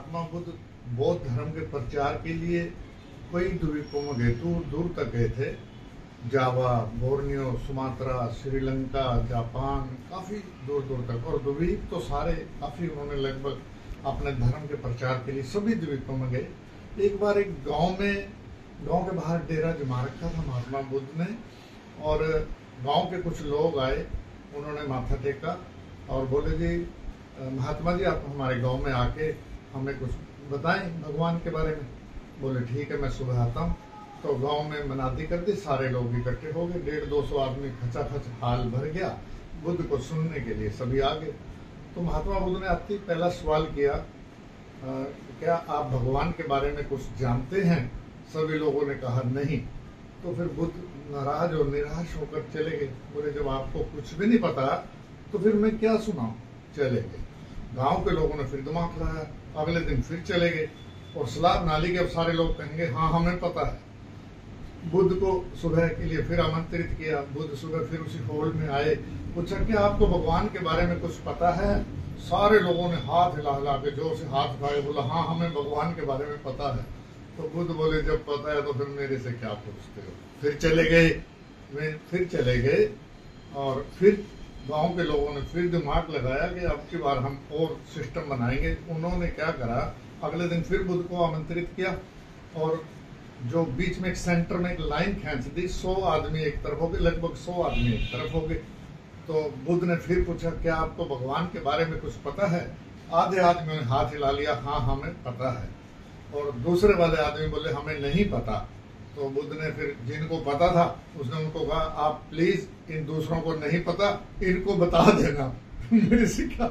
महात्मा बुद्ध बौद्ध धर्म के प्रचार के लिए कई द्वीपों में गए, दूर दूर तक गए थे। जावा, बोर्नियो, सुमात्रा, श्रीलंका, जापान, काफी दूर दूर तक। और द्वीप तो सारे काफी उन्होंने लगभग अपने धर्म के प्रचार के लिए सभी द्वीपों में गए। एक बार एक गांव के बाहर डेरा जमा रखा था महात्मा बुद्ध ने, और गांव के कुछ लोग आए, उन्होंने माथा टेका और बोले जी महात्मा जी आप हमारे गांव में आके हमें कुछ बताएं भगवान के बारे में। बोले ठीक है, मैं सुबह आता हूँ। तो गांव में मनादी कर दी, सारे लोग इकट्ठे हो गए, 150-200 आदमी खचाखच हाल भर गया बुद्ध को सुनने के लिए, सभी आ गए। तो महात्मा बुद्ध ने आते ही पहला सवाल किया, क्या आप भगवान के बारे में कुछ जानते हैं? सभी लोगों ने कहा नहीं। तो फिर बुद्ध नाराज और निराश होकर चले गए। बोले जब आपको कुछ भी नहीं पता तो फिर मैं क्या सुनाऊं? चले गए। गांव के लोगों ने फिर दिमाग लगाया, अगले दिन फिर चले गए और सलाह बना ली कि अब सारे लोग कहेंगे हाँ हमें पता है। बुद्ध को सुबह के लिए फिर आमंत्रित किया। बुद्ध सुबह फिर उसी हॉल में आए, पूछा क्या आपको भगवान के बारे में कुछ पता है? सारे लोगों ने हाथ हिला हिला के जोर से हाथ उठाए, बोला हाँ हमें भगवान के बारे में पता है। तो बुद्ध बोले जब पता है तो फिर मेरे से क्या पूछते हो? फिर चले गए और फिर गांव के लोगों ने फिर दिमाग लगाया कि अब की बार हम और सिस्टम बनाएंगे। उन्होंने क्या करा, अगले दिन फिर बुद्ध को आमंत्रित किया और जो बीच में एक सेंटर में एक लाइन खींच दी, 100 आदमी एक तरफ हो गए, लगभग 100 आदमी एक तरफ हो गए। तो बुद्ध ने फिर पूछा क्या आपको भगवान के बारे में कुछ पता है? आधे आदमियों ने हाथ हिला लिया, हाँ हमें पता है। और दूसरे वाले आदमी बोले हमें नहीं पता। तो बुद्ध ने फिर जिनको पता था उसने उनको कहा आप प्लीज इन दूसरों को नहीं पता, इनको बता देना। मेरे से क्या